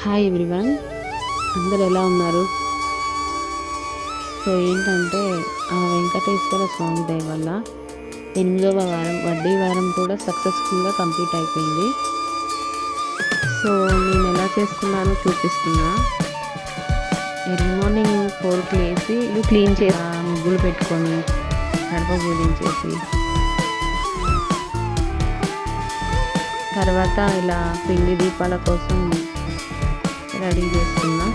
Hi everyone, అందరు ఎలా ఉన్నారు? సో ఏంటంటే ఆ వెంకటేశ్వర స్వామి దయ వల్ల 8వ వారం వడ్డీ వారం కూడా సక్సెస్ఫుల్గా కంప్లీట్ అయిపోయింది. సో నేను ఎలా చేసుకున్నానో చూపిస్తున్నా. ఎర్లీ మార్నింగ్ 4కి లేచి ఇల్లు క్లీన్ చేసి ముగ్గులు పెట్టుకొని గడప పూజించేసి తర్వాత ఇలా పిండి దీపాల కోసం రెడీ చేసుకున్నా.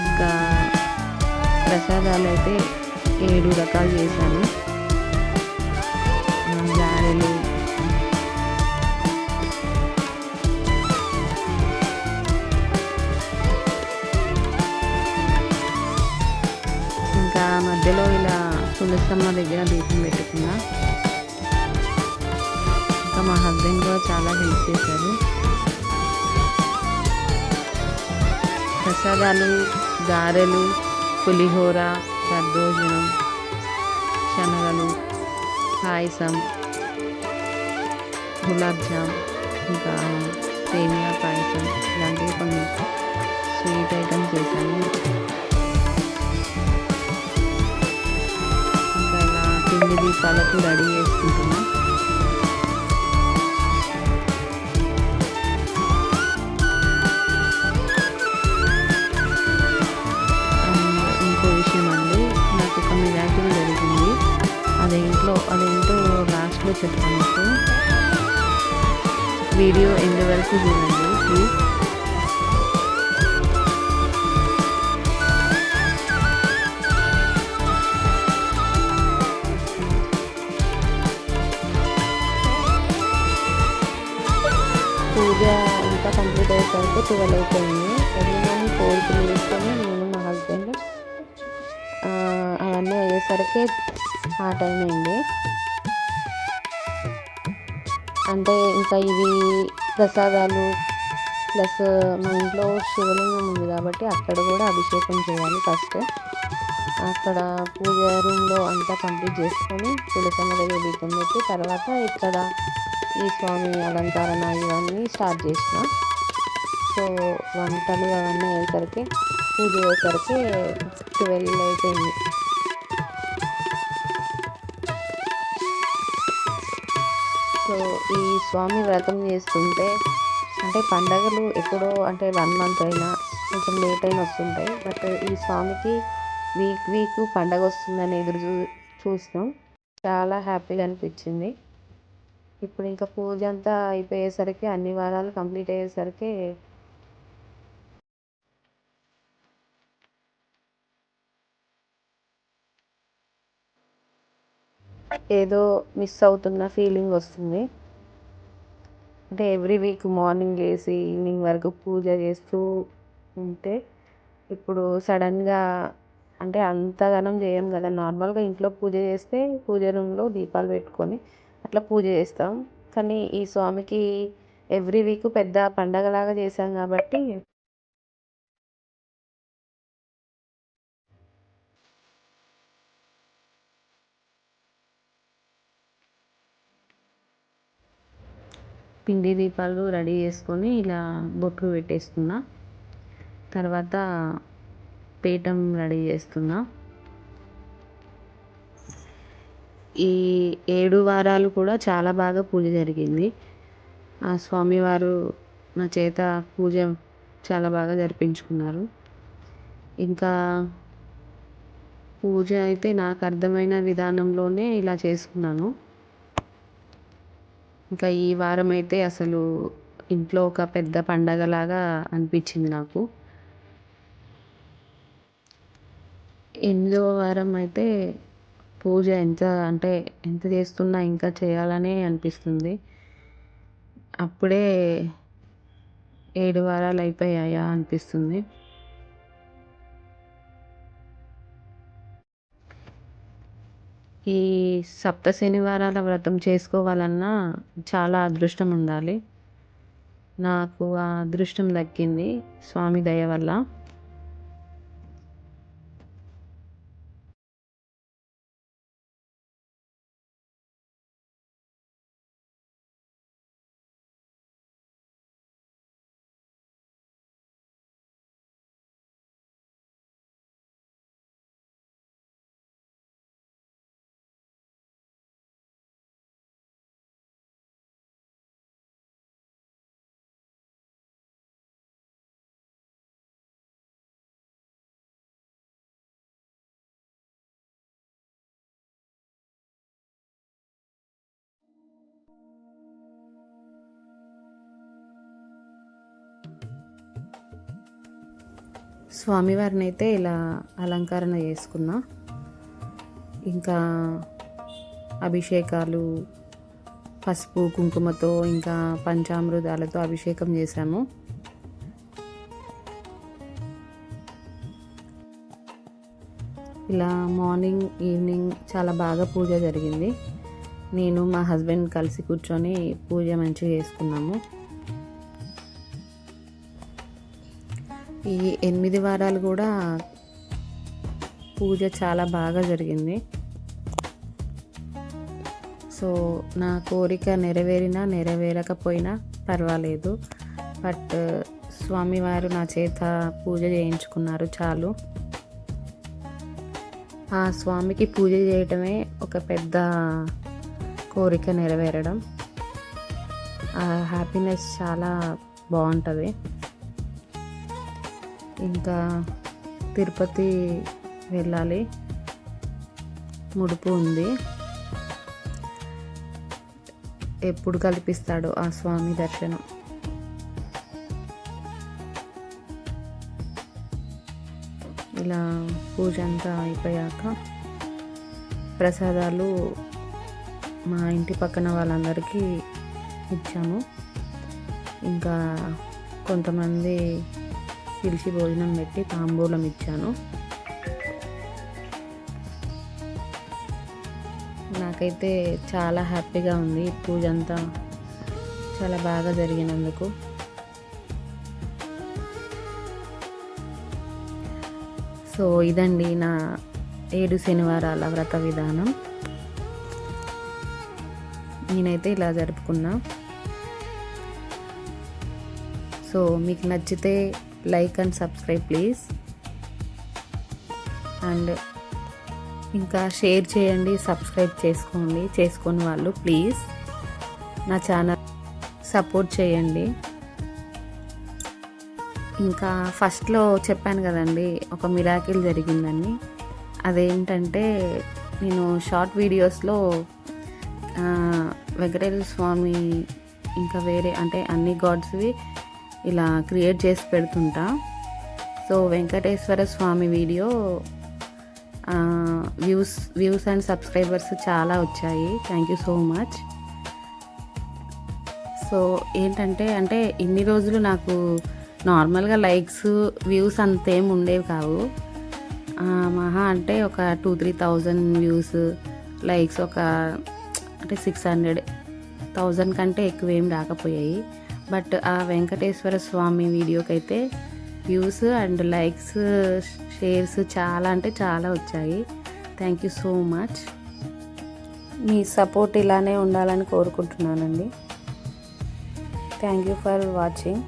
ఇంకా ప్రసాదాలు అయితే 7 రకాలు చేశాను. గారెలు, ఇంకా మధ్యలో ఇలా తులసమ్మ దగ్గర దీపం పెట్టుకున్నా. ఇంకా మా హస్బెండ్ కూడా చాలా హెల్ప్ చేశారు. ప్రసాదాలు, గారెలు, పులిహోర, దద్దోజనం, శనగలు, పాయసం, గులాబ్ జామ్, ఇంకా సేమియా పాయసం ఇలాంటివి కొన్ని స్వీట్ ఐటమ్స్ చేశాను. ఇంకా ఇలా పిండి దీపాలకు రెడీ చేసుకుంటున్నాను. జరిగింది, అదేంటో లాస్ట్లో చెప్తాను. వీడియో ఎండ్ వరకు చూడండి ప్లీజ్. పూజ అంతా కంప్లీట్ అయ్యేసరికి 12 అయిపోయింది. ఎర్లీ మార్నింగ్ 4కి లేసుకొని నేను మా హస్బెండ్ అవన్నీ అయ్యేసరికి ఆ టైం అయింది. అంటే ఇంకా ఇవి ప్రసాదాలు ప్లస్ మా ఇంట్లో శివలింగం ఉంది కాబట్టి అక్కడ కూడా అభిషేకం చేయాలి. ఫస్ట్ అక్కడ పూజ రూమ్లో అంతా కంప్లీట్ చేసుకొని తులసమ్మ దగ్గర దీపం పెట్టి తర్వాత ఇక్కడ ఈ స్వామి అలంకరణ ఇవన్నీ స్టార్ట్ చేసిన. సో వంటలు అవన్నీ అయ్యేసరికి పూజ అయ్యేసరికి 12 అయిపోయింది. సో ఈ స్వామి వ్రతం చేస్తుంటే అంటే పండగలు ఎప్పుడో అంటే 1 మంత్ అయినా కొంచెం లేట్ అయినా వస్తుంటాయి. బట్ ఈ స్వామికి వీక్ పండగ వస్తుందని ఎదురు చూసినాం. చాలా హ్యాపీగా అనిపించింది. ఇప్పుడు ఇంకా పూజ అంతా అయిపోయేసరికి అన్ని వారాలు కంప్లీట్ అయ్యేసరికి ఏదో మిస్ అవుతున్న ఫీలింగ్ వస్తుంది. అంటే ఎవ్రీ వీక్ మార్నింగ్ లేసి ఈవినింగ్ వరకు పూజ చేస్తూ ఉంటే ఇప్పుడు సడన్గా అంటే అంతగానం చేయం కదా. నార్మల్గా ఇంట్లో పూజ చేస్తే పూజ రూమ్లో దీపాలు పెట్టుకొని అట్లా పూజ చేస్తాం. కానీ ఈ స్వామికి ఎవ్రీ వీక్ పెద్ద పండగలాగా చేశాం కాబట్టి పిండి దీపాలు రెడీ చేసుకొని ఇలా బొట్లు పెట్టేస్తున్నా. తర్వాత పీఠం రెడీ చేస్తున్నా. ఈ 7 వారాలు కూడా చాలా బాగా పూజ జరిగింది. ఆ స్వామివారు నా చేత పూజ చాలా బాగా జరిపించుకున్నారు. ఇంకా పూజ అయితే నాకు అర్థమైన విధానంలోనే ఇలా చేసుకున్నాను. ఇంకా ఈ వారం అయితే అసలు ఇంట్లో ఒక పెద్ద పండగలాగా అనిపించింది నాకు. 8వ వారం అయితే పూజ ఎంత చేస్తున్నా ఇంకా చేయాలనే అనిపిస్తుంది. అప్పుడే 7 వారాలు అయిపోయాయా అనిపిస్తుంది. ఈ సప్త శనివారాల వ్రతం చేసుకోవాలన్నా చాలా అదృష్టం ఉండాలి. నాకు ఆ అదృష్టం దక్కింది స్వామి దయ వల్ల. స్వామివారిని అయితే ఇలా అలంకరణ చేసుకున్నా. ఇంకా అభిషేకాలు పసుపు కుంకుమతో ఇంకా పంచామృతాలతో అభిషేకం చేశాము. ఇలా మార్నింగ్ ఈవినింగ్ చాలా బాగా పూజ జరిగింది. నేను మా హస్బెండ్ కలిసి కూర్చొని పూజ మంచిగా చేసుకున్నాము. ఈ 8 వారాలు కూడా పూజ చాలా బాగా జరిగింది. సో నా కోరిక నెరవేరినా నెరవేరకపోయినా పర్వాలేదు, బట్ స్వామివారు నా చేత పూజ చేయించుకున్నారు చాలు. ఆ స్వామికి పూజ చేయటమే ఒక పెద్ద కోరిక నెరవేరడం. ఆ హ్యాపీనెస్ చాలా బాగుంటుంది. ఇంకా తిరుపతి వెళ్ళాలి, ముడుపు ఉంది. ఎప్పుడు కల్పిస్తాడో ఆ స్వామి దర్శనం. ఇలా పూజ అంతా అయిపోయాక ప్రసాదాలు మా ఇంటి పక్కన వాళ్ళందరికీ ఇచ్చాము. ఇంకా కొంతమంది పిలిచి భోజనం పెట్టి తాంబూలం ఇచ్చాను. నాకైతే చాలా హ్యాపీగా ఉంది. పూజ అంతా చాలా బాగా జరిగినందుకు. సో ఇదండి నా 7 శనివారాల వ్రత విధానం. నేనైతే ఇలా జరుపుకున్నా. సో మీకు నచ్చితే like and subscribe please, and ఇంకా షేర్ చేయండి, సబ్స్క్రైబ్ చేసుకోని వాళ్ళు ప్లీజ్ నా ఛానల్ సపోర్ట్ చేయండి. ఇంకా ఫస్ట్లో చెప్పాను కదండి ఒక మిరాకిల్ జరిగిందని. అదేంటంటే నేను షార్ట్ వీడియోస్లో వెంకటేశ్వర స్వామి ఇంకా వేరే అంటే అన్ని గాడ్స్వి ఇలా క్రియేట్ చేసి పెడుతుంటా. So Venkateshwara Swami video views and subscribers చాలా వచ్చాయి. Thank you so much. So ఏంటంటే ఇన్ని రోజులు నాకు నార్మల్గా లైక్స్ వ్యూస్ అంతేం ఉండేవి కావు. మహా అంటే ఒక 2-3,000 వ్యూస్, లైక్స్ ఒక అంటే 600,000 కంటే ఎక్కువ ఏం రాకపోయాయి. బట్ ఆ వెంకటేశ్వర స్వామి వీడియోకి అయితే వ్యూస్ అండ్ లైక్స్ షేర్స్ చాలా అంటే చాలా వచ్చాయి. Thank you so much. Me support ఇలానే ఉండాలని కోరుకుంటున్నానండి. Thank you for watching.